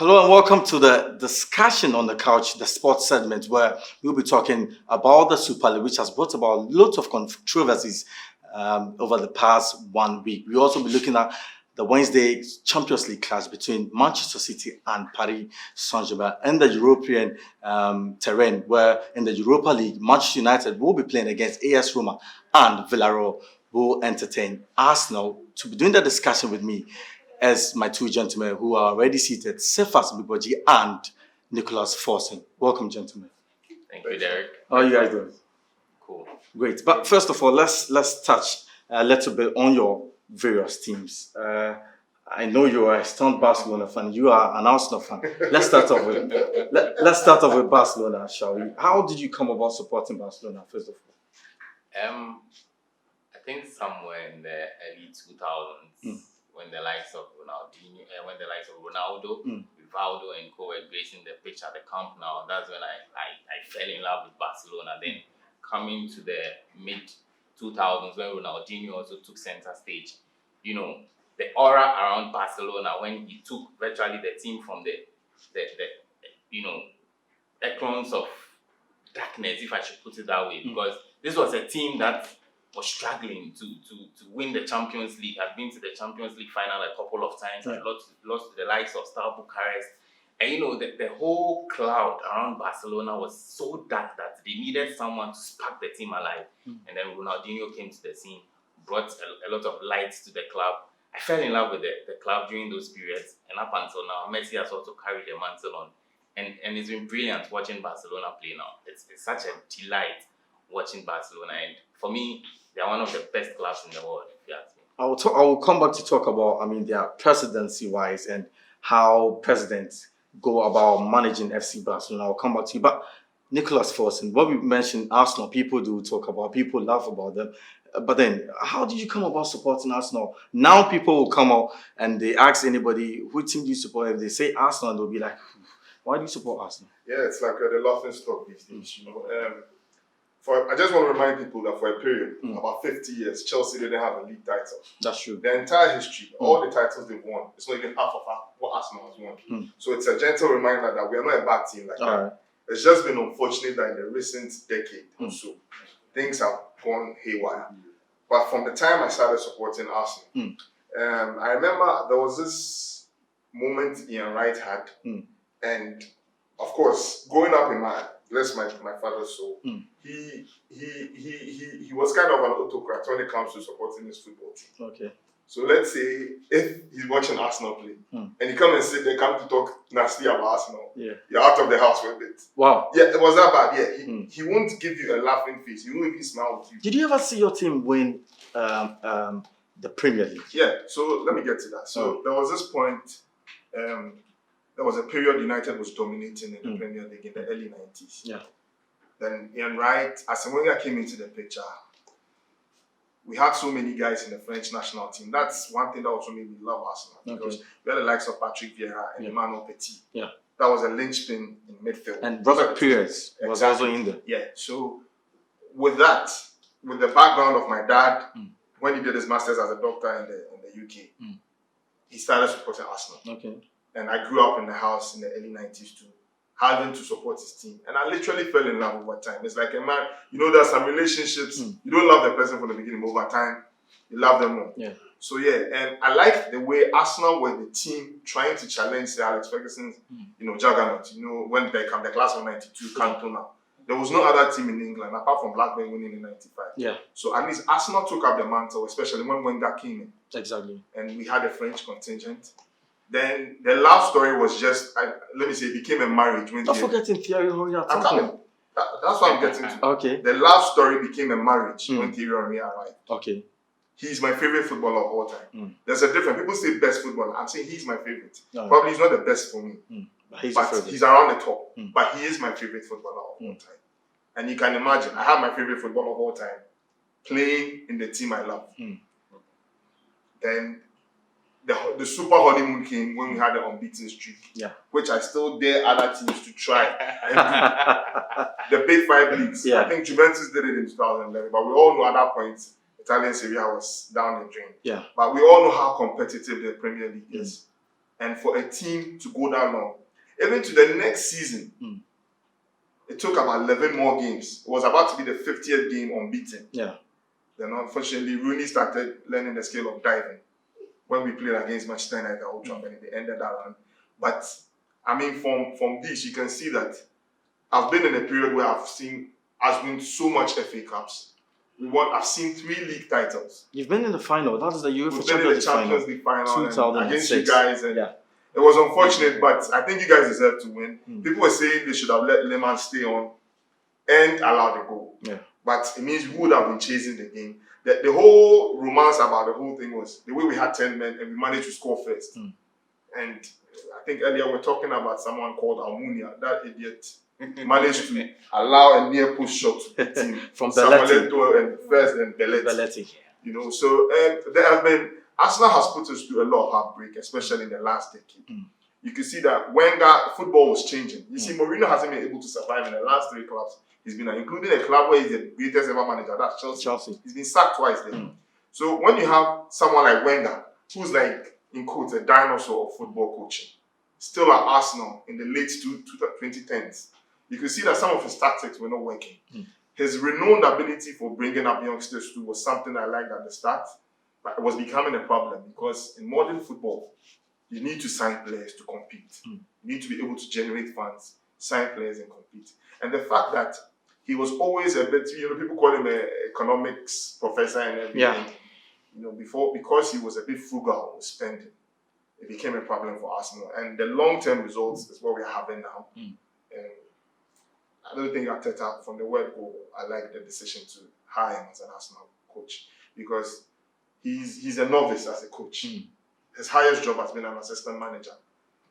Hello and welcome to the discussion on the couch, the sports segment, where we'll be talking about the Super League, which has brought about lots of controversies over the past 1 week. We'll also be looking at the Wednesday Champions League clash between Manchester City and Paris Saint-Germain and the European terrain, where in the Europa League, Manchester United will be playing against AS Roma and Villarreal will entertain Arsenal. To be doing the discussion with me as my two gentlemen who are already seated, Cephas Biboji and Nicholas Forsen. Welcome, gentlemen. Thank you, Derek. How are you guys doing? Cool. Great. But first of all, let's touch a little bit on your various teams. I know you are a staunch Barcelona fan. You are an Arsenal fan. Let's start off with Barcelona, shall we? How did you come about supporting Barcelona, first of all? I think somewhere in the early 2000s. When the likes of Ronaldo, Rivaldo and co were gracing the pitch at the Camp Nou, that's when I fell in love with Barcelona. Then coming to the mid 2000s when Ronaldinho also took center stage, the aura around Barcelona when he took virtually the team from the echelons of darkness, if I should put it that way, because this was a team that was struggling to win the Champions League. I've been to the Champions League final a couple of times. I lost to the likes of Star Bucharest. And the whole cloud around Barcelona was so dark that they needed someone to spark the team alive. And then Ronaldinho came to the scene, brought a lot of light to the club. I fell in love with the club during those periods. And up until now, Messi has also carried the mantle on. And it's been brilliant watching Barcelona play now. It's such a delight watching Barcelona. And for me, they are one of the best clubs in the world, if you ask me. I will come back to talk about, their presidency-wise and how presidents go about managing FC Barcelona. I'll come back to you. But Nicholas Forsen, what we mentioned, Arsenal, people do talk about, people laugh about them. But then, how did you come about supporting Arsenal? Now people will come out and they ask anybody, who team do you support? If they say Arsenal, they'll be like, why do you support Arsenal? Yeah, it's like the laughing stock these days, I just want to remind people that for a period, about 50 years, Chelsea didn't have a league title. That's true. The entire history, all the titles they've won, it's not even half of what Arsenal has won. So it's a gentle reminder that we are not a bad team like that. Right. It's just been unfortunate that in the recent decade or so, things have gone haywire. But from the time I started supporting Arsenal, I remember there was this moment Ian Wright had, and of course, growing up in my father's soul, he was kind of an autocrat when it comes to supporting his football team. Okay. So let's say if he's watching Arsenal play and he come and sit there, come to talk nasty about Arsenal, you're out of the house for a bit. Wow. Yeah, it was that bad. Yeah, he won't give you a laughing face. He won't even smile with you. Did you ever see your team win the Premier League? Yeah. So let me get to that. So there was this point. There was a period United was dominating in the Premier League in the early 90s. Yeah. Then Ian Wright, as Wenger came into the picture, we had so many guys in the French national team. That's one thing that also made me love Arsenal because we had the likes of Patrick Vieira and Emmanuel Petit. Yeah. That was a linchpin in midfield. And Robert Pires was also in there. Yeah. So with that, with the background of my dad, when he did his masters as a doctor in the UK, he started supporting Arsenal. Okay. And I grew up in the house in the early 90s too, having to support his team. And I literally fell in love over time. It's like a man, there's some relationships, you don't love the person from the beginning, but over time, you love them more. Yeah. So and I like the way Arsenal were the team trying to challenge Sir Alex Ferguson's, juggernaut. When Beckham, the class of 92, Cantona. There was no other team in England, apart from Blackburn winning in 95. Yeah. So at least Arsenal took up the mantle, especially when Wenger came in. Exactly. And we had a French contingent. Then the love story was just, it became a marriage. Not forgetting Thierry Henry. I'm coming. That's what I'm getting to. Okay. The love story became a marriage when Thierry Henry arrived. Okay. He's my favorite footballer of all time. There's a difference. People say best footballer. I'm saying he's my favorite. Probably he's not the best for me. But he's around the top. But he is my favorite footballer of all time. And you can imagine, I have my favorite footballer of all time playing in the team I love. Then the super honeymoon came when we had the unbeaten streak, which I still dare other teams to try. The big five leagues. I think Juventus did it in 2011, but we all know at that point Italian Serie A was down the drain. But we all know how competitive the Premier League is. and for a team to go that long, even to the next season, it took about 11 more games. It was about to be the 50th game unbeaten. Yeah. Then unfortunately, Rooney started learning the skill of diving when we played against Manchester United at Old Trafford, and they ended that run. But I mean, from this, you can see that I've been in a period where I've seen us win so much FA Cups. I've seen 3 league titles. You've been in the final. That is the We've been in the Champions League final against you 2006. guys, and it was unfortunate, but I think you guys deserve to win. People were saying they should have let Lehmann stay on and allow the goal. Yeah. But it means we would have been chasing the game. The whole romance about the whole thing was the way we had 10 men and we managed to score first. And I think earlier we were talking about someone called Almunia. That idiot managed to allow a near push shot to the team from Belletti and first and Belletti. You know, so there have been Arsenal has put us through a lot of heartbreak, especially in the last decade. You can see that Wenger, football was changing. You see, Mourinho hasn't been able to survive in the last 3 clubs he's been at, including a club where he's the greatest ever manager, that's Chelsea. He's been sacked twice there. So when you have someone like Wenger, who's like, in quotes, a dinosaur of football coaching, still at Arsenal in the late 2010s, you can see that some of his tactics were not working. His renowned ability for bringing up youngsters too was something I liked at the start, but it was becoming a problem because in modern football, you need to sign players to compete. You need to be able to generate funds, sign players and compete. And the fact that he was always a bit, people call him an economics professor and everything. Because he was a bit frugal with spending, it became a problem for Arsenal. And the long-term results is what we're having now. And I don't think Arteta, from the word go, I like the decision to hire him as an Arsenal coach because he's a novice as a coach. His highest job has been an assistant manager.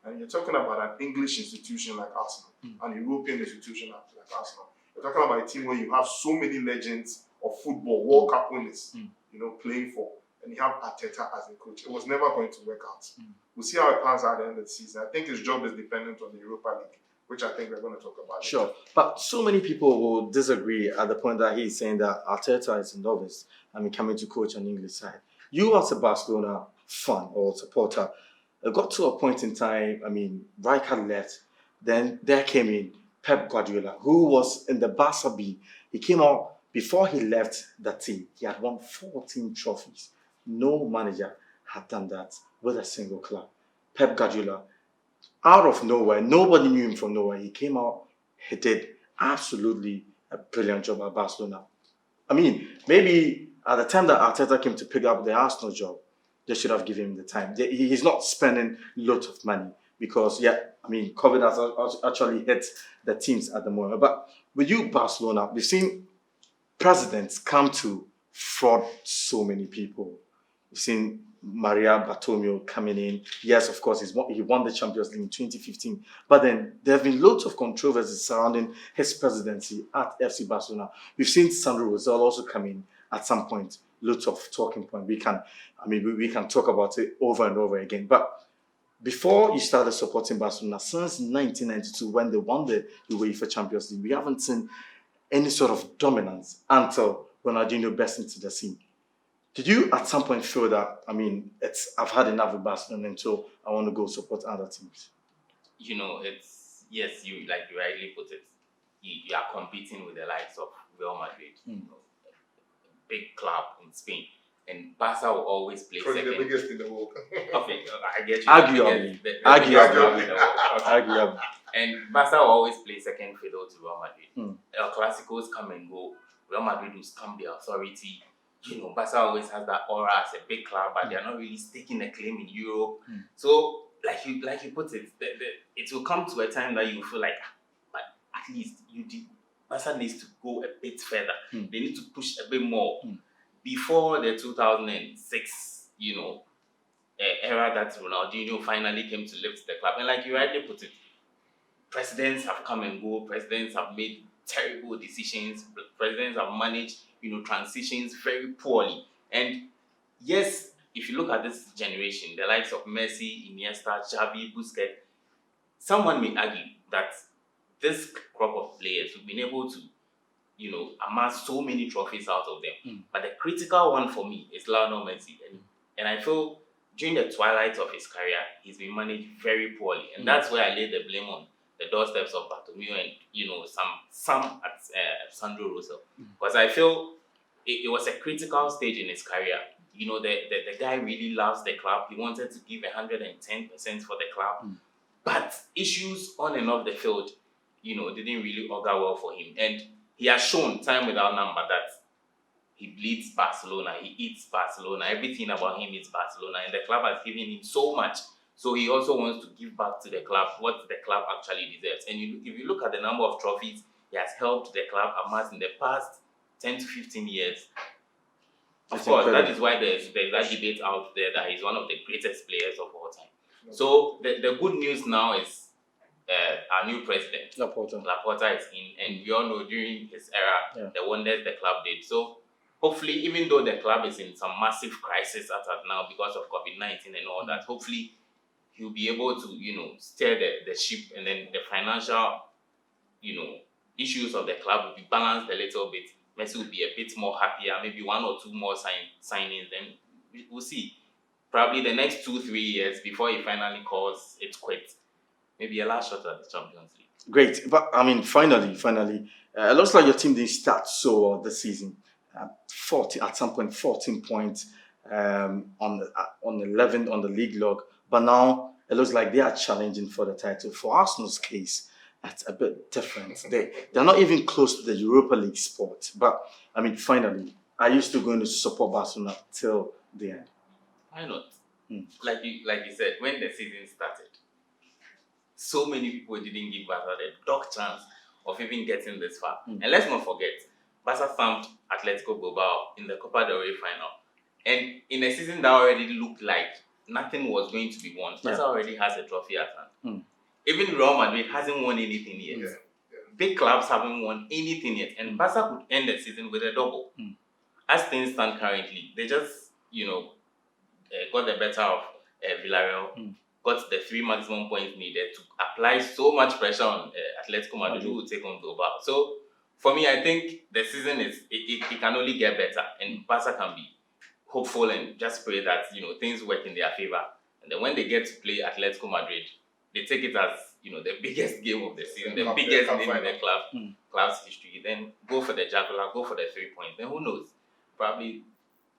And you're talking about an English institution like Arsenal, an European institution like Arsenal. You're talking about a team where you have so many legends of football, World Cup winners, playing for. And you have Arteta as a coach. It was never going to work out. We'll see how it pans out at the end of the season. I think his job is dependent on the Europa League, which I think we're going to talk about. Sure. Later. But so many people will disagree at the point that he's saying that Arteta is a novice, coming to coach on the English side. You as a Barcelona fan or supporter, it got to a point in time, Rijkaard left, then there came in Pep Guardiola, who was in the Barca B. He came out, before he left the team, he had won 14 trophies. No manager had done that with a single club. Pep Guardiola, out of nowhere, nobody knew him from nowhere. He came out, he did absolutely a brilliant job at Barcelona. Maybe at the time that Arteta came to pick up the Arsenal job, they should have given him the time. He's not spending lots of money because, COVID has actually hit the teams at the moment. But with you, Barcelona, we've seen presidents come to fraud so many people. We've seen Maria Bartomeu coming in. Yes, of course, he won the Champions League in 2015. But then there have been lots of controversies surrounding his presidency at FC Barcelona. We've seen Sandro Rosell also come in at some point. Lots of talking points. We can talk about it over and over again. But before you started supporting Barcelona, since 1992, when they won the UEFA Champions League, we haven't seen any sort of dominance until Ronaldinho burst into the scene. Did you at some point feel that, I've had enough with Barcelona and so I want to go support other teams? Yes, you rightly put it. You are competing with the likes of Real Madrid, big club in Spain. And Barca will always play Probably second. the biggest in the world. Okay, I get you. Arguably. Arguably. And Barca will always play second fiddle to Real Madrid. El Clásicos come and go. Real Madrid will stamp their authority. Barca always has that aura as a big club, but they're not really staking a claim in Europe. So, like you put it, it will come to a time that you feel like, but at least Barca needs to go a bit further. They need to push a bit more. Before the 2006, era that Ronaldinho finally came to lift the club. And like you rightly put it, presidents have come and go, presidents have made terrible decisions, presidents have managed, transitions very poorly. And yes, if you look at this generation, the likes of Messi, Iniesta, Xavi, Busquets, someone may argue that this crop of players have been able to amass so many trophies out of them. But the critical one for me is Lionel Messi. And I feel during the twilight of his career, he's been managed very poorly. And that's where I lay the blame on the doorsteps of Bartomeu and, some at Sandro Rosell. Because I feel it was a critical stage in his career. The guy really loves the club. He wanted to give 110% for the club. But issues on and off the field, didn't really augur well for him. And he has shown time without number that he bleeds Barcelona, he eats Barcelona, everything about him is Barcelona, and the club has given him so much. So he also wants to give back to the club what the club actually deserves. And if you look at the number of trophies he has helped the club amass in the past 10 to 15 years, of course, that is why there's that debate out there that he's one of the greatest players of all time. So the good news now is our new president, Laporta is in, and we all know during his era, the wonders the club did. So hopefully, even though the club is in some massive crisis as of now because of COVID-19 and all that, hopefully he'll be able to, steer the ship, and then the financial, issues of the club will be balanced a little bit. Messi will be a bit more happier, maybe one or two more signings, then we'll see. Probably the next 2-3 years before he finally calls it quits. Maybe a last shot at the Champions League. Great. But, finally, it looks like your team didn't start so well this season. 14 points on 11 on the league log. But now it looks like they are challenging for the title. For Arsenal's case, that's a bit different. They're not even close to the Europa League spot. But, finally, are you still going to support Barcelona till the end? Why not? Like you said, when the season started, so many people didn't give Barca the dog chance of even getting this far. And let's not forget, Barca thumped Atletico Bilbao in the Copa del Rey final. And in a season that already looked like nothing was going to be won, Barca already has a trophy at hand. Even Real Madrid hasn't won anything yet. Big clubs haven't won anything yet. And Barca could end the season with a double. As things stand currently, they just, got the better of Villarreal, got the 3 maximum points needed to apply so much pressure on Atletico Madrid, who will take on Bilbao. So, for me, I think the season it can only get better, and Barca can be hopeful and just pray that things work in their favor. And then when they get to play Atletico Madrid, they take it as the biggest game of the season, the biggest name in the club's history. Then go for the jugular, go for the 3 points. Then who knows? Probably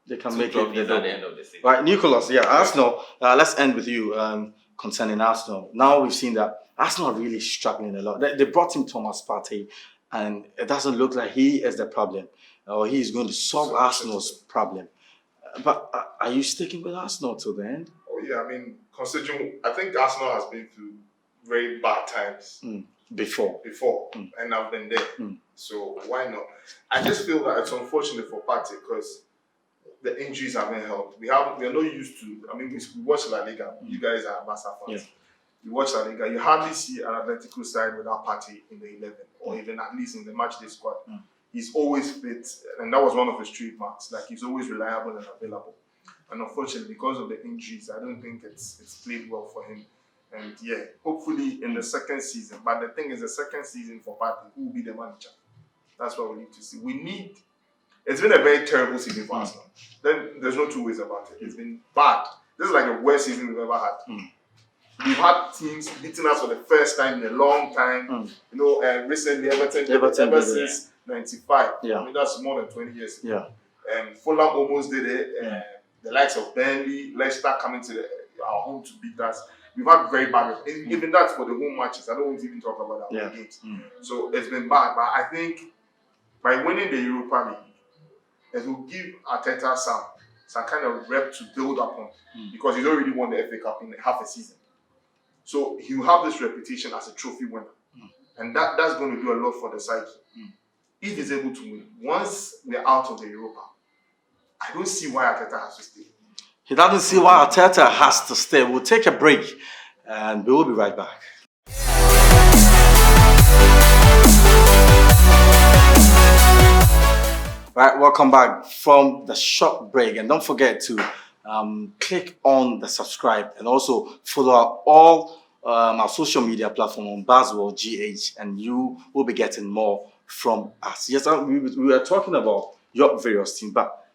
they can make it at the end of the season. Right, Nicholas. Arsenal. Let's end with you concerning Arsenal. Now we've seen that Arsenal are really struggling a lot. They brought in Thomas Partey, and it doesn't look like he is the problem, or he is going to solve Arsenal's problem. But are you sticking with Arsenal till the end? Oh yeah, considering I think Arsenal has been through very bad times before, and I've been there. So why not? I just feel that it's unfortunate for Partey because the injuries haven't helped. We are not used to. We watch La Liga. You guys are Barca fans. You watch La Liga. You hardly see an Atletico side without Partey in the 11, or even at least in the matchday squad. He's always fit, and that was one of his trademarks. Like he's always reliable and available. And unfortunately, because of the injuries, I don't think it's played well for him. And hopefully in the second season. But the thing is, the second season for Partey, who will be the manager? That's what we need to see. It's been a very terrible season for Arsenal. Then there's no two ways about it. It's been bad. This is like the worst season we've ever had. We've had teams beating us for the first time in a long time. Recently Everton ever since 95. That's more than 20 years ago. Fulham almost did it. The likes of Burnley, Leicester coming to our home to beat us. We've had very bad. Even that's for the home matches. I don't want to even talk about our games. So it's been bad. But I think by winning the Europa League, it will give Arteta some kind of rep to build upon because he's already won the FA Cup in half a season. So he will have this reputation as a trophy winner. And that's going to do a lot for the side. If he's able to win, once we're out of the Europa, I don't see why Arteta has to stay. He doesn't see why Arteta has to stay. We'll take a break and we will be right back. Right, welcome back from the short break, and don't forget to click on the subscribe and also follow all our social media platform on Baswell GH, and you will be getting more from us. Yes, we were talking about your various teams, but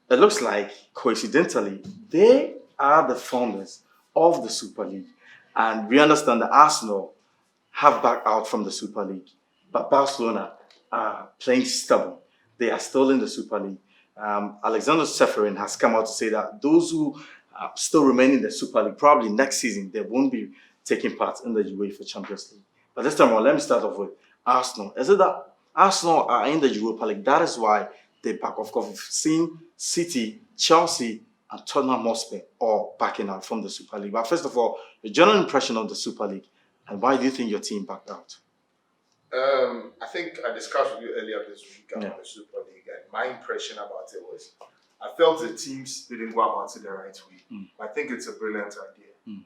it looks like coincidentally they are the founders of the Super League. And we understand that Arsenal have backed out from the Super League, but Barcelona are playing stubborn. They are still in the Super League. Alexander Seferin has come out to say that those who still remain in the Super League, probably next season, they won't be taking part in the UEFA Champions League. But this time around, let me start off with Arsenal. Is it that Arsenal are in the Europa League? That is why they back off. Of course, we've seen City, Chelsea, and Tottenham Hotspur all backing out from the Super League. But first of all, the general impression of the Super League, and why do you think your team backed out? I think I discussed with you earlier this week about the Super League, and my impression about it was I felt the teams didn't go about it the right way. I think it's a brilliant idea.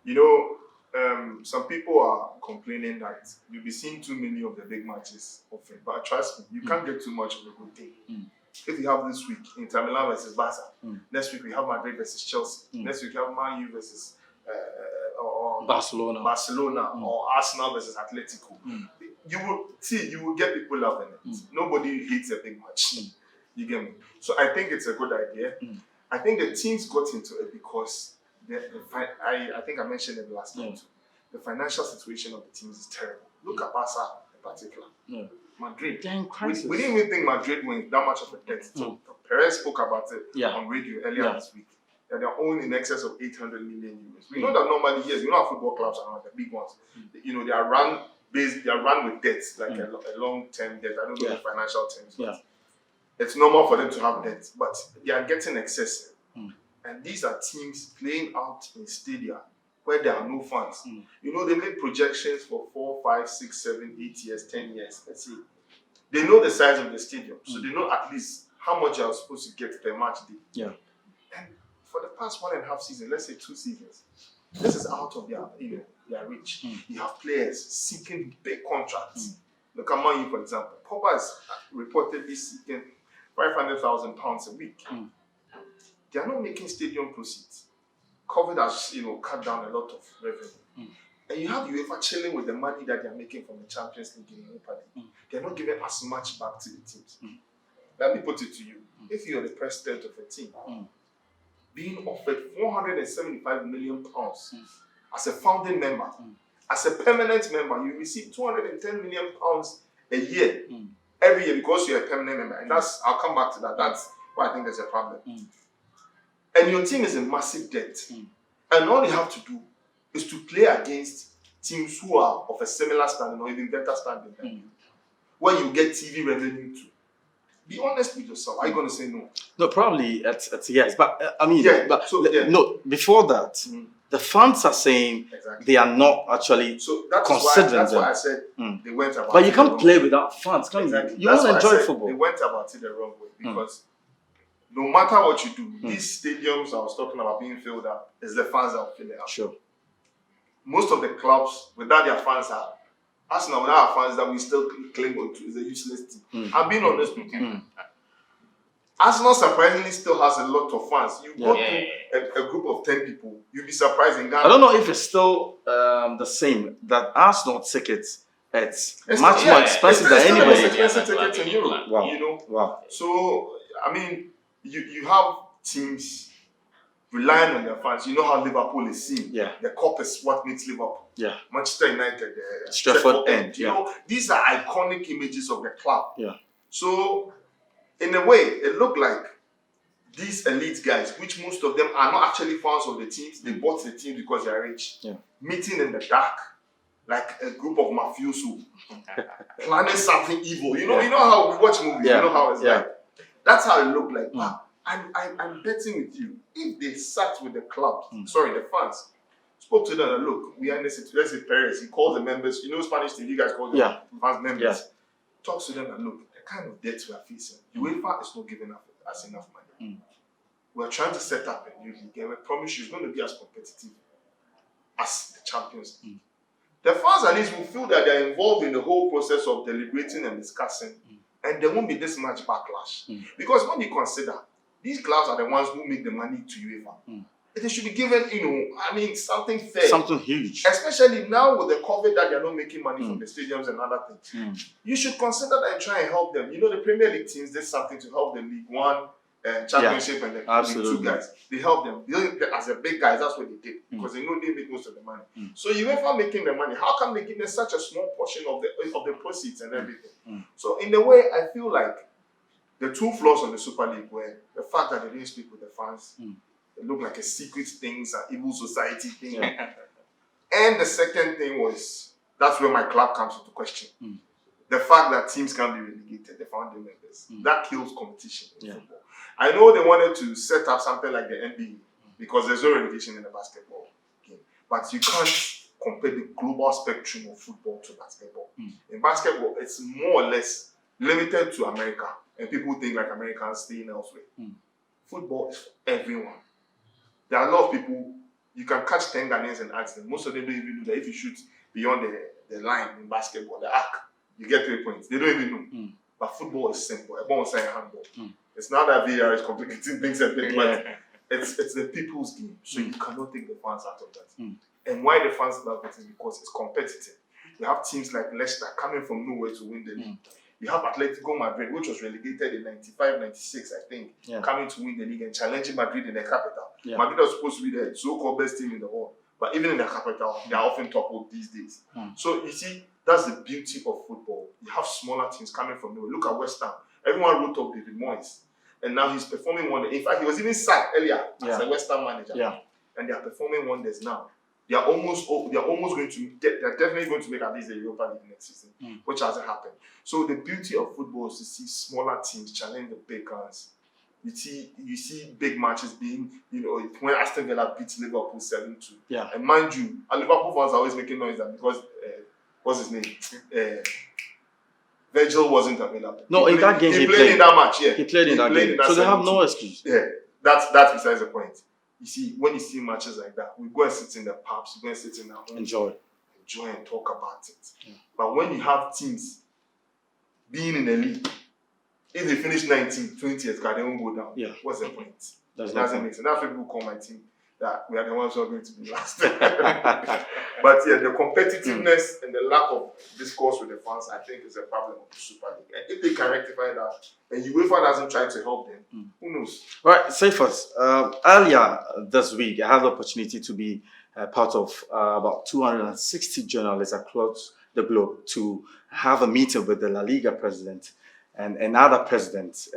You know, some people are complaining that you'll be seeing too many of the big matches often, but trust me, you can't get too much of a good thing. If you have this week Inter Milan versus Barca, next week we have Madrid versus Chelsea, next week we have Man U versus Barcelona or Arsenal versus Atletico. You will get people loving it. Nobody hates a big match. You get me? So I think it's a good idea. I think the teams got into it because I think I mentioned it last time too. The financial situation of the teams is terrible. Look at Barca in particular. Madrid. We didn't even think Madrid wins that much of a debt. So Perez spoke about it on radio earlier this week. That they're owning in excess of 800 million euros. We know that normally, yes, you know how football clubs are not the big ones. You know, they are run with debts, like a long-term debt. I don't know the financial terms, but it's normal for them to have debts, but they are getting excessive. And these are teams playing out in stadia where there are no fans. You know, they make projections for 4, 5, 6, 7, 8 years, 10 years. Let's see. They know the size of the stadium, so they know at least how much you are supposed to get per match day. And for the past 1.5 seasons, let's say 2 seasons, this is out of their reach. You have players seeking big contracts. Look at Man U, for example. Pogba is reportedly seeking £500,000 a week. They are not making stadium proceeds. COVID has, cut down a lot of revenue. And you have UEFA chilling with the money that they are making from the Champions League in Europa League. They are not giving as much back to the teams. Let me put it to you. If you are the president of a team, being offered £475 million as a founding member, as a permanent member, you receive £210 million a year, every year, because you're a permanent member. And I'll come back to that. That's why I think there's a problem. And your team is in massive debt. And all you have to do is to play against teams who are of a similar standing or even better standing than you, where you get TV revenue too. Be honest with yourself. Are you going to say no? No, probably it's yes. But no. Before that, the fans are saying they are not actually considering that's why I said they went about it. But you can't play without fans, can you? You won't enjoy football. They went about it the wrong way because no matter what you do, these stadiums I was talking about being filled up, is the fans that will fill it up. Sure. Most of the clubs without their fans are Arsenal without our fans that we still claim to is a useless team. I'm being honest with you. Arsenal surprisingly still has a lot of fans. You go to a group of 10 people, you'll be surprised in Ghana. I don't know if it's still the same, that Arsenal tickets, it's much more expensive than anybody. It's expensive tickets in Europe. Wow. Wow. So, I mean, you have teams relying on their fans. You know how Liverpool is seen. The cup is what makes Liverpool. Manchester United, Stratford End. You know, these are iconic images of the club. So, in a way, it looked like these elite guys, which most of them are not actually fans of the teams, they bought the team because they are rich. Meeting in the dark, like a group of mafioso, planning something evil. You know how we watch movies. You know how it's like. That's how it looked like. I'm betting with you, if they sat with the club, the fans, spoke to them and look, we are in this situation. Let's say Perez, he calls the members, Spanish TV, you guys call them fans members. Talks to them and look, the kind of debts we are facing, UEFA is not giving us enough money. We're trying to set up a new league, and we promise you it's going to be as competitive as the Champions League. The fans at least will feel that they're involved in the whole process of deliberating and discussing, and there won't be this much backlash. Because when you consider, these clubs are the ones who make the money to UEFA. They should be given, something fair. Something huge. Especially now with the COVID that they're not making money from the stadiums and other things. You should consider that and try and help them. The Premier League teams did something to help the League One championship and the absolutely. 2 guys. They help them. As a big guys, that's what they did because they know they make most of the money. So UEFA making the money, how come they give them such a small portion of the proceeds and everything? So in a way, I feel like the 2 flaws on the Super League were the fact that they didn't speak with the fans. It looked like a secret thing, an evil society thing. And the second thing was, that's where my club comes into question. The fact that teams can be relegated, the founding members, that kills competition in football. I know they wanted to set up something like the NBA because there's no relegation in the basketball game. But you can't compare the global spectrum of football to basketball. In basketball, it's more or less limited to America. And people think like Americans staying elsewhere. Football is for everyone. There are a lot of people, you can catch 10 Ghanaians and ask them. Most of them don't even know that if you shoot beyond the line in basketball, the arc, you get 3 points. They don't even know. But football is simple. Everyone saying handball. It's not that VAR is complicating things a bit, but it's the people's game. So you cannot take the fans out of that. And why the fans love it is because it's competitive. You have teams like Leicester coming from nowhere to win the league. You have Atletico Madrid, which was relegated in 95, 96, I think, coming to win the league and challenging Madrid in their capital. Madrid was supposed to be the so-called best team in the world. But even in their capital, they are often toppled these days. So you see, that's the beauty of football. You have smaller teams coming from nowhere. Look at West Ham. Everyone wrote off David Moyes. And now he's performing wonders. In fact, he was even sacked earlier as a West Ham manager. And they are performing wonders now. They are almost going to get, they're definitely going to make at least the Europa League next season, which hasn't happened. So the beauty of football is to see smaller teams challenge the big guns. You see big matches being, when Aston Villa beats Liverpool 7-2. And mind you, Liverpool fans are always making noise that because, what's his name? Virgil wasn't available. No, in that game he played in that match, He played in that game. So they have no excuse. Yeah, that's besides the point. You see, when you see matches like that, we go and sit in the pubs, we go and sit in our home. Enjoy and talk about it. But when you have teams being in the league, if they finish 19th, 20th, they won't go down. What's the point? It doesn't make sense. That's why people call my team that we are the ones who are going to be last. But the competitiveness and the lack of discourse with the fans, I think, is a problem of the Super League. And if they can rectify that, and UEFA doesn't try to help them, who knows? Right, say first. Earlier this week, I had the opportunity to be part of about 260 journalists across the globe to have a meeting with the La Liga president and another president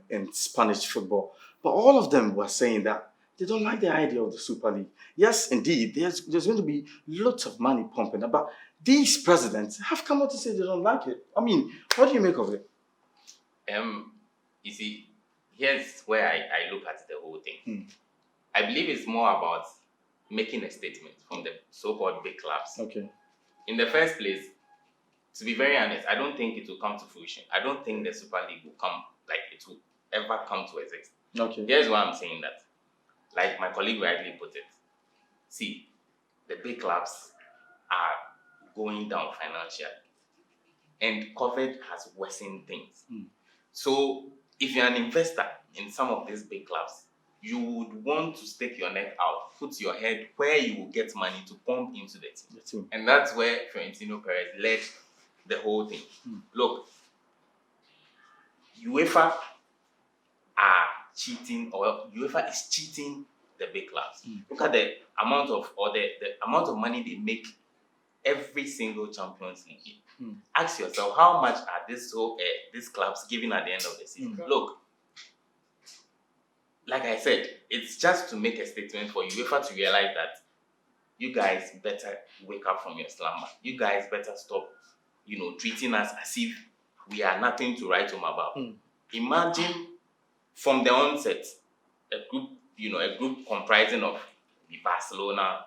in Spanish football. But all of them were saying that they don't like the idea of the Super League. Yes, indeed, there's going to be lots of money pumping, but these presidents have come out to say they don't like it. I mean, what do you make of it? You see, here's where I look at the whole thing. I believe it's more about making a statement from the so-called big clubs. In the first place, to be very honest, I don't think it will come to fruition. I don't think the Super League will come, like it will ever come to exist. Here's why I'm saying that. Like my colleague rightly put it. See, the big clubs are going down financially. And COVID has worsened things. So if you're an investor in some of these big clubs, you would want to stick your neck out, put your head where you will get money to pump into the team. And that's where Florentino Perez led the whole thing. Look, UEFA are cheating, or UEFA is cheating the big clubs. Look at the amount of money they make every single Champions League. Ask yourself, how much are these clubs giving at the end of the season? Look, like I said, it's just to make a statement for UEFA to realize that you guys better wake up from your slumber. You guys better stop, treating us as if we are nothing to write home about. Imagine from the onset, a group comprising of Barcelona,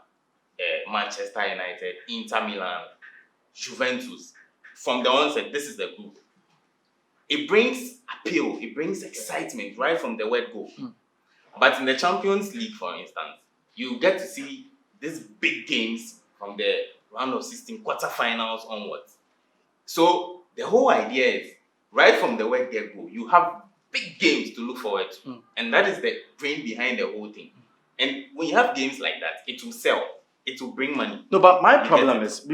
Manchester United, Inter Milan, Juventus. From the onset, this is the group. It brings appeal, it brings excitement right from the word go. But in the Champions League, for instance, you get to see these big games from the round of 16 quarterfinals onwards. So the whole idea is, right from the word get-go, you have big games to look forward to. And that is the brain behind the whole thing. And when you have games like that, it will sell. It will bring money. No, but my problem is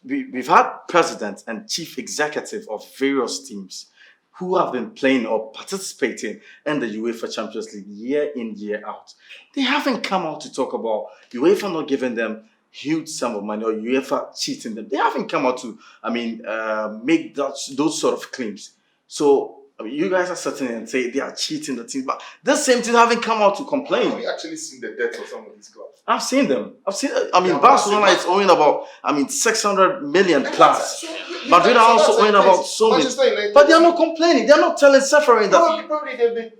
we've had presidents and chief executives of various teams who have been playing or participating in the UEFA Champions League year in, year out, they haven't come out to talk about UEFA not giving them huge sum of money or UEFA cheating them. They haven't come out to, make those sort of claims. So you guys are sitting and say they are cheating the team, but the same team haven't come out to complain. Have you actually seen the debts of some of these clubs? I've seen them. Barcelona is owing about 600 million plus. So Madrid are also owing about so many. But they are not complaining. They are not telling Seferin that. Probably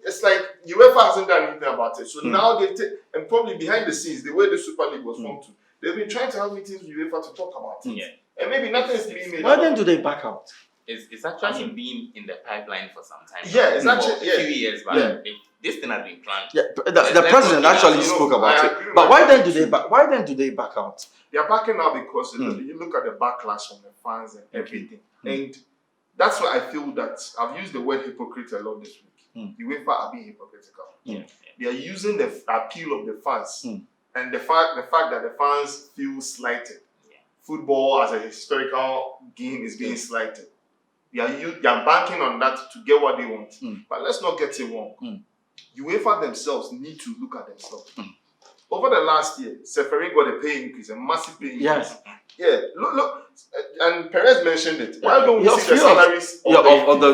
it's like UEFA hasn't done anything about it. So now and probably behind the scenes, the way the Super League was formed, they've been trying to have meetings with UEFA to talk about it. Yeah. And maybe nothing is being made. Why then do they back out? It's actually been in the pipeline for some time. Yeah, it's actually a few years back. Yeah. This thing has been planned. Yeah, the president actually spoke about it. But why then do they back out? They are backing out because you look at the backlash from the fans and everything. And that's why I feel that I've used the word hypocrite a lot this week. UEFA are being hypocritical. Yeah. They are using the appeal of the fans and the fact that the fans feel slighted. Yeah. Football as a historical game is being slighted. They are banking on that to get what they want. But let's not get it wrong. UEFA themselves need to look at themselves. Over the last year, Seferin got a pay increase, a massive pay increase. Yes. Yeah, look, and Perez mentioned it. Why don't we see the salaries of the UEFA and the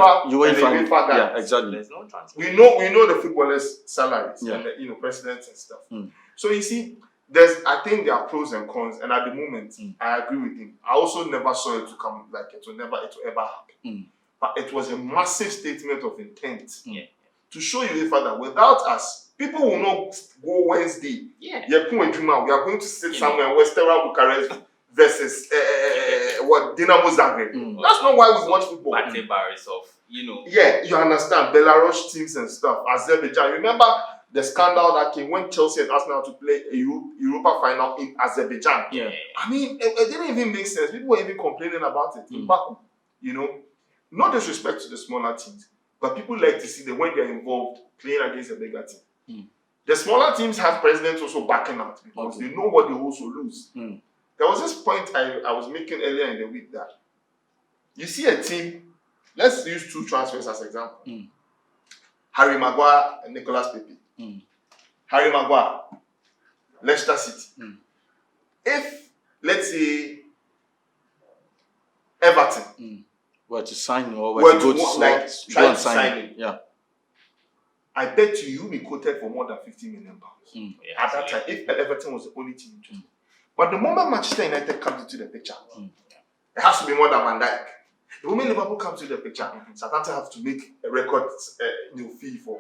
UEFA guys? Yeah, exactly. There's no transfer. We know the footballers' salaries and the presidents and stuff. So you see, I think there are pros and cons, and at the moment, I agree with him. I also never saw it to come like it will ever happen. But it was a massive statement of intent to show UEFA that without us, people will not go Wednesday. We are going to sit somewhere in Western Bucharest versus Dinamo Zagreb. That's not why we watch football. Barriers of, Yeah, you understand. Belarus teams and stuff. Azerbaijan. Remember the scandal that came when Chelsea and Arsenal to play a Europa final in Azerbaijan. Yeah. I mean, it didn't even make sense. People were even complaining about it in Baku. No disrespect to the smaller teams, but people like to see them when they're involved playing against a bigger team. The smaller teams have presidents also backing out because they know what they also lose. There was this point I was making earlier in the week that you see a team, let's use two transfers as example. Harry Maguire and Nicolas Pepe. Harry Maguire, Leicester City. If, let's say, Everton were to sign him or were to go to try to sign him, yeah, I bet you'll be quoted for more than £50 million at that time if Everton was the only team interested. But the moment Manchester United comes into the picture, it has to be more than Van Dijk. The moment Liverpool comes into the picture, Southampton have to make a record fee from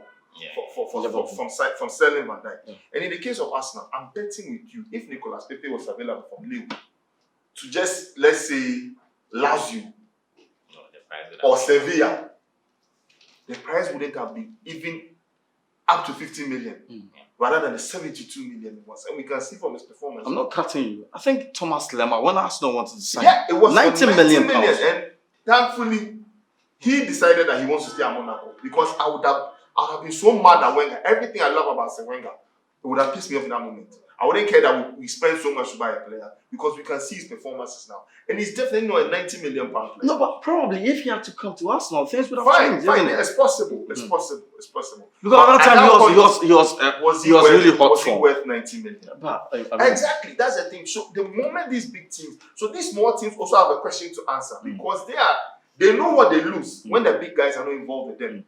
selling Van Dijk. And in the case of Arsenal, I'm betting with you, if Nicolas Pepe was available from Lille to just, let's say, Lazio or Sevilla, the price wouldn't have been even up to 50 million rather than the 72 million it was. And we can see from his performance. I'm not cutting you. I think Thomas Lemar, when Arsenal wanted to sign, it was 90 million pounds. And thankfully, he decided that he wants to stay at Monaco because I would have been so mad at Wenger. Everything I love about Arsene Wenger, it would have pissed me off in that moment. I wouldn't care that we spend so much to buy a player because we can see his performances now. And he's definitely not a £90 million player. No, but probably if he had to come to Arsenal, things would have changed. Fine. It's possible. It's possible. Because at that time he was really hot was for. He worth 90 million? But, exactly, that's the thing. So the moment these big teams, so these small teams also have a question to answer because they know what they lose when the big guys are not involved with them.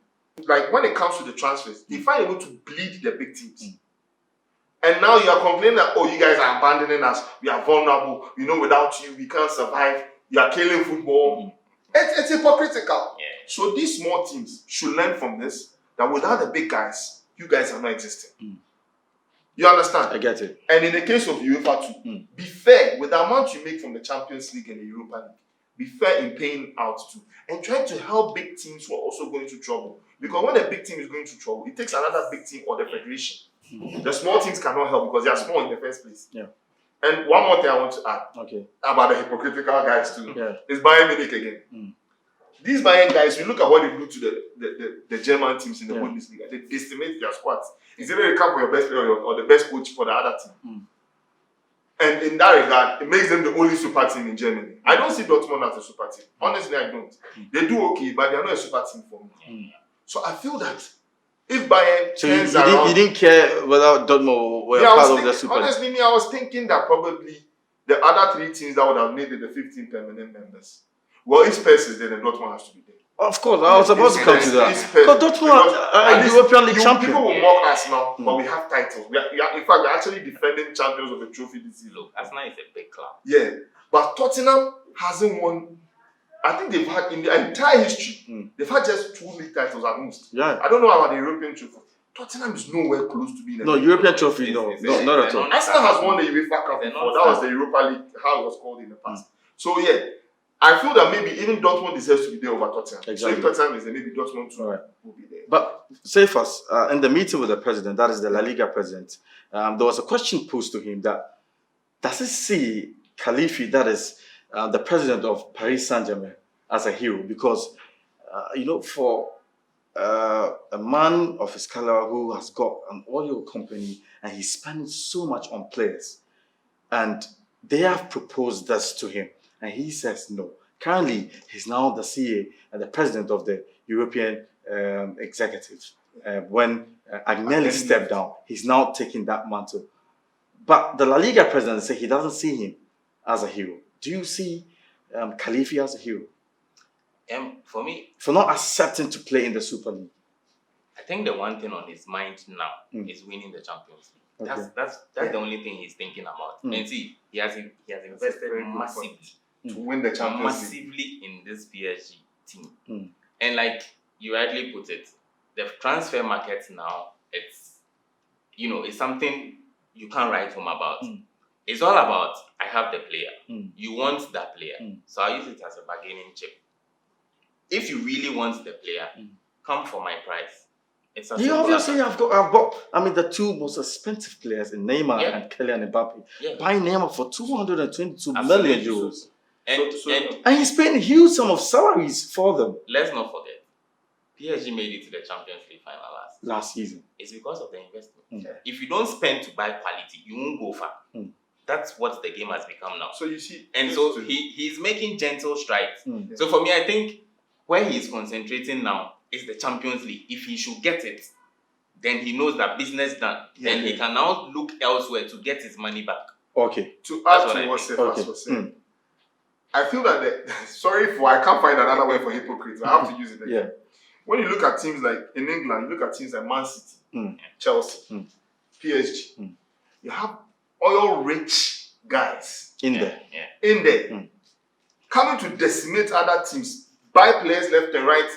Like when it comes to the transfers, they find a way to bleed the big teams. And now you are complaining that, you guys are abandoning us. We are vulnerable. Without you, we can't survive. You are killing football. It's hypocritical. Yeah. So these small teams should learn from this, that without the big guys, you guys are not existing. You understand? I get it. And in the case of UEFA too, be fair with the amount you make from the Champions League and the Europa League. Be fair in paying out too. And try to help big teams who are also going through trouble. Because when a big team is going through trouble, it takes another big team or the federation. The small teams cannot help because they are small in the first place. Yeah. And one more thing I want to add about the hypocritical guys too is Bayern Munich again. These Bayern guys, we look at what they do to the German teams in the Bundesliga. They decimate their squads. It's either they come for your best player or the best coach for the other team. And in that regard, it makes them the only super team in Germany. I don't see Dortmund as a super team. Honestly, I don't. They do okay, but they're not a super team for me. So I feel that if Bayern turns around... You didn't care whether Dortmund were part of the super team? Honestly, I was thinking that probably the other 3 teams that would have made it the 15 permanent members. Well, if Spurs is there, then Dortmund has to be there. Of course, I was about to come to that. But Dortmund are European League champion. People will mock us now, but we have titles. In fact, we're actually defending champions of the trophy this year. Look, Arsenal is a big club. Yeah, but Tottenham hasn't won. I think they've had, in the entire history, they've had just 2 league titles at most. Yeah. I don't know about the European trophy. Tottenham is nowhere close to being a European trophy, no, not at all. Arsenal has won the UEFA Cup before. That was the Europa League, how it was called in the past. So yeah, I feel that maybe even Dortmund deserves to be there over Tottenham. Exactly. So if Tottenham is there, maybe Dortmund too will be there. But say first, in the meeting with the president, that is the La Liga president, there was a question posed to him that does he see Khalifi, that is the president of Paris Saint-Germain, as a hero? Because, for a man of his color who has got an oil company and he's spending so much on players, and they have proposed this to him, and he says no. Currently, he's now the CA and the president of the European executives. When Agnelli stepped down, he's now taking that mantle. But the La Liga president said he doesn't see him as a hero. Do you see Khalifi as a hero? For me, for not accepting to play in the Super League. I think the one thing on his mind now is winning the Champions League. That's the only thing he's thinking about. And see, he has invested massively to win the Champions League. Massively in this PSG team. And like you rightly put it, the transfer market now, it's something you can't write home about. It's all about, I have the player. You want that player. So I use it as a bargaining chip. If you really want the player, come for my price. It's you obviously I've bought the 2 most expensive players in Neymar and Kylian Mbappe. Buying Neymar for 222 million euros. And he's paying a huge sum of salaries for them. Let's not forget, PSG made it to the Champions League final last season. It's because of the investment. If you don't spend to buy quality, you won't go far. That's what the game has become now. So you see, and so he's making gentle strides. So for me, I think where he's concentrating now is the Champions League. If he should get it, then he knows that business done. Then he can now look elsewhere to get his money back. Okay. To add to what Cephas was saying, I feel that I can't find another word for hypocrites. I have to use it again. When you look at teams like in England, you look at teams like Man City, Chelsea, PSG, you have oil-rich guys in there. Coming to decimate other teams, buy players left and right.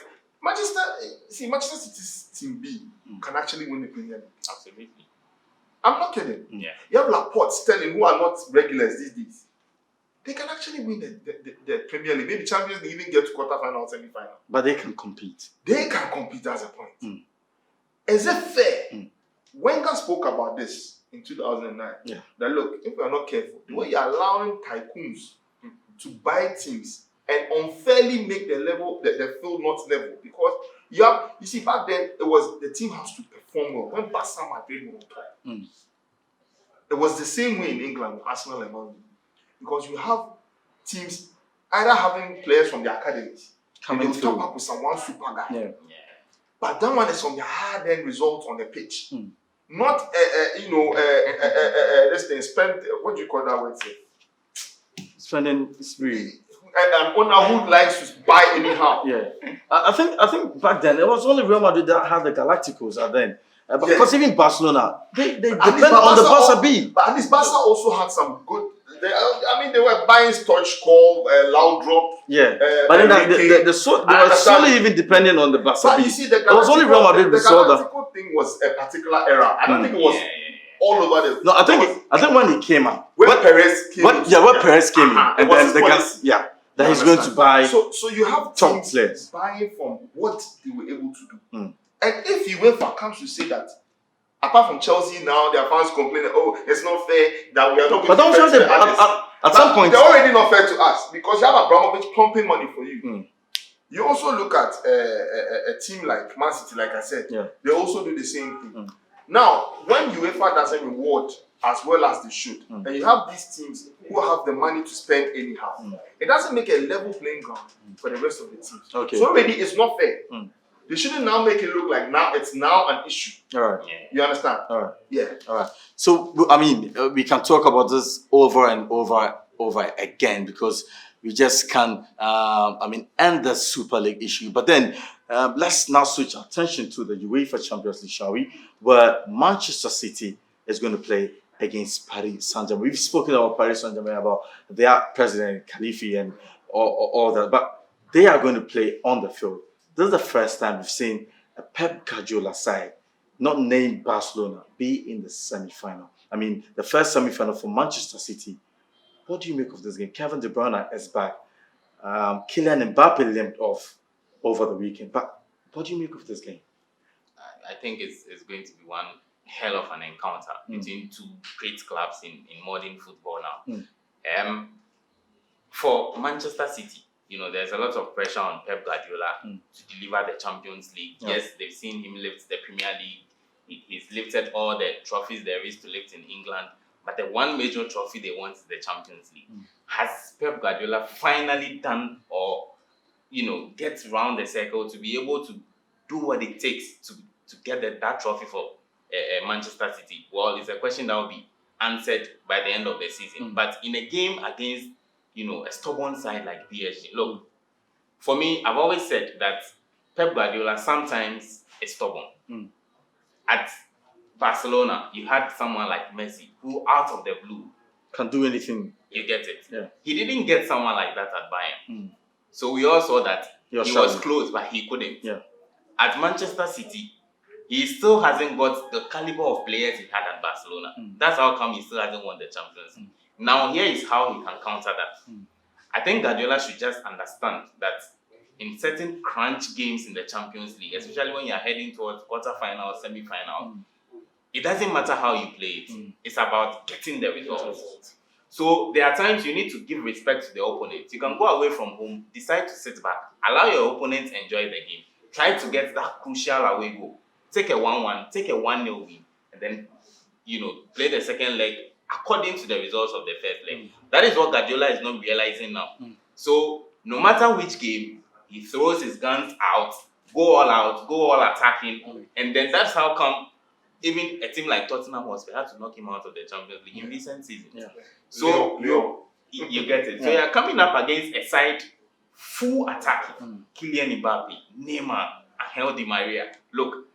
Manchester City's team B can actually win the Premier League. Absolutely. I'm not kidding. You have Laporte, Sterling, who are not regulars these days. They can actually win the Premier League. Maybe Champions League even get to quarterfinal, semi-final. But they can compete. They can compete as a point. Is it fair? Wenger spoke about this in 2009. That look, if we are not careful, the way you are allowing tycoons to buy teams and unfairly make the field not level, because you see back then it was the team has to perform well. When Barca Madrid were on top, it was the same way in England with Arsenal and Man U, because you have teams either having players from the academies coming through, top up with one super guy, but that one is from the hard-earned results on the pitch, not this thing spent. What do you call that word? Spending spree. An owner who likes to buy anyhow. I think back then it was only Real Madrid that had the Galacticos then. Because even Barcelona, they depend on the Barca B. But at least Barca also had some good. They were buying Stoichkov, Laudrup. But then they were solely even depending on the Barca B. You see, it was only Real Madrid we saw that. The Galactico thing was a particular era. I don't think it was all over the. No, I think when he came out. When Perez came in. When Perez came in. And then that he's going to buy so you have top players buying from what they were able to do. And if UEFA comes to say that, apart from Chelsea now, their fans complaining, it's not fair that we are not going to pay at some point they're already not fair to us, because you have Abramovich pumping money for you. You also look at a team like Man City, like I said, they also do the same thing. Now, when UEFA doesn't reward as well as they should, and you have these teams who have the money to spend anyhow, it doesn't make a level playing ground for the rest of the teams. Okay. So already it's not fair. They shouldn't now make it look like now it's now an issue. All right. You understand? All right. Yeah. All right. So, I mean, we can talk about this over and over again because we just can't, end the Super League issue. But then, let's now switch our attention to the UEFA Champions League, shall we? Where Manchester City is going to play against Paris Saint-Germain. We've spoken about Paris Saint-Germain, about their president, Khalifi, and all that. But they are going to play on the field. This is the first time we've seen a Pep Guardiola side, not named Barcelona, be in the semi-final. I mean, the first semi-final for Manchester City. What do you make of this game? Kevin De Bruyne is back. Kylian Mbappe limped off over the weekend. But what do you make of this game? I think it's going to be one hell of an encounter between two great clubs in modern football now. For Manchester City, there's a lot of pressure on Pep Guardiola to deliver the Champions League. Yeah. Yes, they've seen him lift the Premier League. He's lifted all the trophies there is to lift in England. But the one major trophy they want is the Champions League. Has Pep Guardiola finally done or, get around the circle to be able to do what it takes to get that trophy for Manchester City? Well, it's a question that will be answered by the end of the season. But in a game against a stubborn side like PSG. Look, for me, I've always said that Pep Guardiola sometimes is stubborn. At Barcelona, you had someone like Messi who, out of the blue, can do anything. You get it. Yeah. He didn't get someone like that at Bayern. So we all saw that he was close, but he couldn't. Yeah. At Manchester City, he still hasn't got the caliber of players he had at Barcelona. That's how come he still hasn't won the Champions League. Now, here is how he can counter that. I think Guardiola should just understand that in certain crunch games in the Champions League, especially when you're heading towards quarterfinals, semi-finals, it doesn't matter how you play it. It's about getting the results. So there are times you need to give respect to the opponent. You can go away from home, decide to sit back, allow your opponent to enjoy the game, try to get that crucial away goal, take a 1-1, take a 1-0 win, and then play the second leg according to the results of the first leg. That is what Guardiola is not realizing now. So no matter which game, he throws his guns out, go all attacking, and then that's how come even a team like Tottenham was had to knock him out of the Champions League in recent seasons. Yeah. So you get it. So you're coming up against a side full attacking. Kylian Mbappe, Neymar, Angel Di Maria. Look,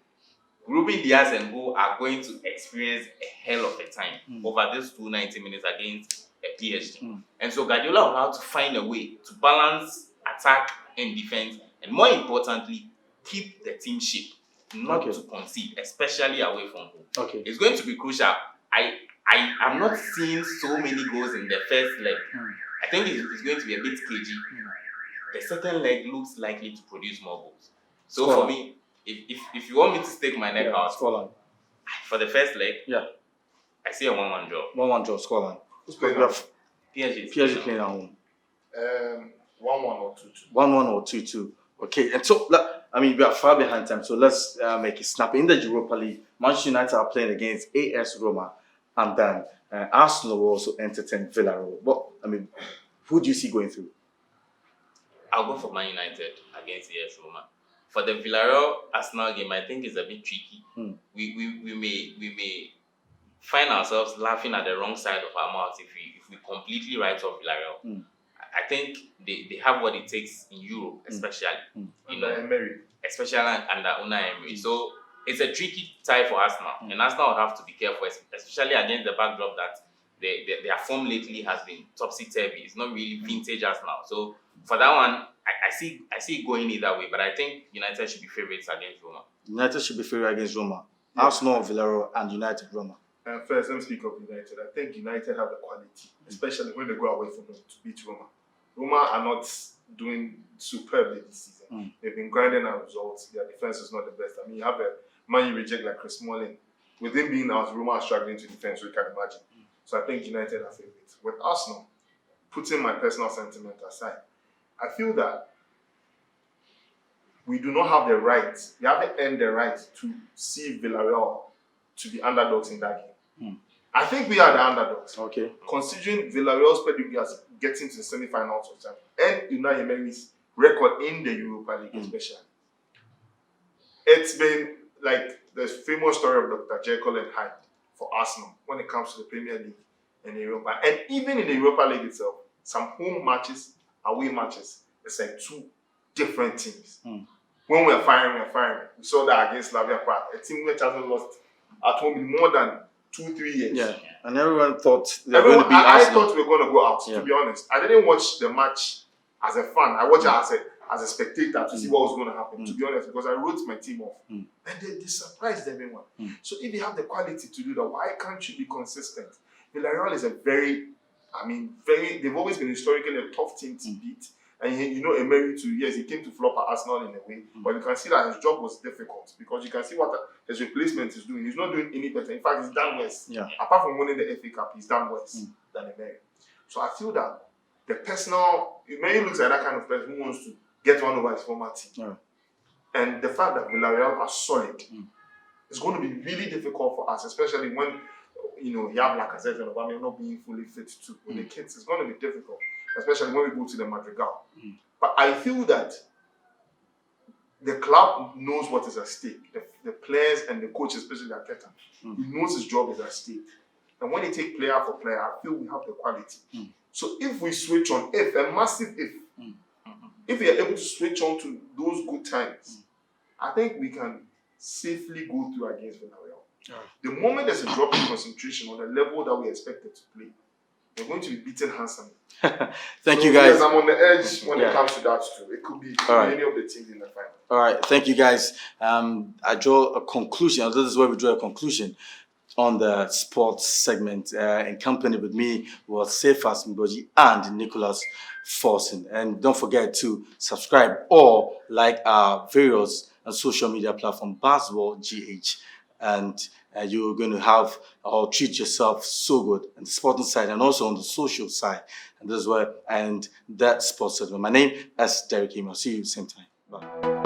Ruben Diaz and Go are going to experience a hell of a time over these 290 minutes against a PSG. And so Guardiola will have to find a way to balance attack and defense, and more importantly, keep the team shape, not to concede, especially away from home. Okay. It's going to be crucial. I am not seeing so many goals in the first leg. I think it's going to be a bit cagey. The second leg looks likely to produce more goals. So for me, if you want me to stake my neck out for the first leg, I see a 1-1 draw. 1-1 draw, scoreline. Who's playing at PSG playing at home. 1-1 or 2-2. 1-1 or 2-2. Okay, and so we are far behind time, so let's make it snap. In the Europa League, Manchester United are playing against AS Roma, and then Arsenal will also entertain Villarreal. Who do you see going through? I'll go for Man United against AS Roma. For the Villarreal Arsenal game, I think it's a bit tricky. We may find ourselves laughing at the wrong side of our mouth if we completely write off Villarreal. I think they have what it takes in Europe, especially especially under Unai Emery. So it's a tricky tie for Arsenal, and Arsenal will have to be careful, especially against the backdrop that their form lately has been topsy-turvy. It's not really vintage Arsenal. So for that one, I see it going either way, but I think United should be favourites against Roma. United should be favourites against Roma. Yeah. Arsenal, Villarreal, and United, Roma. First, let me speak of United. I think United have the quality, especially when they go away from home, to beat Roma. Roma are not doing superbly this season. They've been grinding out results. Their defense is not the best. You have a man you reject like Chris Smalling. With him being out, Roma are struggling to defend, so you can imagine. So I think United are favourites. With Arsenal, putting my personal sentiment aside, I feel that we do not have the right, we haven't earned the right to see Villarreal to be underdogs in that game. I think we are the underdogs. Okay. Considering Villarreal's pedigree as getting to the semi-finals of time and Unai Emery's record in the Europa League especially. It's been like the famous story of Dr. Jekyll and Hyde for Arsenal when it comes to the Premier League and Europa. And even in the Europa League itself, some home matches, away matches, it's like two different teams. When we're firing, we're firing. We saw that against Slavia Prague, a team which hasn't lost at home in more than 2-3 years. Yeah, and everyone thought they were going to be I Arsenal. thought we were going to go out, to be honest. I didn't watch the match as a fan. I watched it as a spectator to see what was going to happen, to be honest, because I wrote my team off. And they surprised everyone. So if you have the quality to do that, why can't you be consistent? Villarreal is they've always been historically a tough team to beat. And Emery too, yes, he came to flop at Arsenal in a way, but you can see that his job was difficult because you can see what his replacement is doing. He's not doing any better. In fact, he's done worse. Yeah. Apart from winning the FA Cup, he's done worse than Emery. So I feel that the personal, Emery looks like that kind of person who wants to get one over his former team. Yeah. And the fact that Villarreal are solid is going to be really difficult for us, especially when you have Lacazette and Aubameyang not being fully fit too. With the kids, it's going to be difficult, especially when we go to the Madrigal. But I feel that the club knows what is at stake. The players and the coach, especially Arteta, he knows his job is at stake. And when they take player for player, I feel we have the quality. So if we switch on, a massive if we are able to switch on to those good times, I think we can safely go through against Villarreal. The moment there's a drop in concentration on the level that we expected to play, we're going to be beaten handsomely. Thank you guys. Yes, I'm on the edge when it comes to that too. It could be any of the teams in the final. All right, thank you guys. I draw a conclusion. This is where we draw a conclusion on the sports segment. In company with me was Sefas Mboji and Nicholas Forsen. And don't forget to subscribe or like our various social media platform, Basketball GH. And you're going to have or treat yourself so good on the sporting side and also on the social side. And this is where I end that sports segment. My name is Derrick Ayim. I'll see you same time. Bye.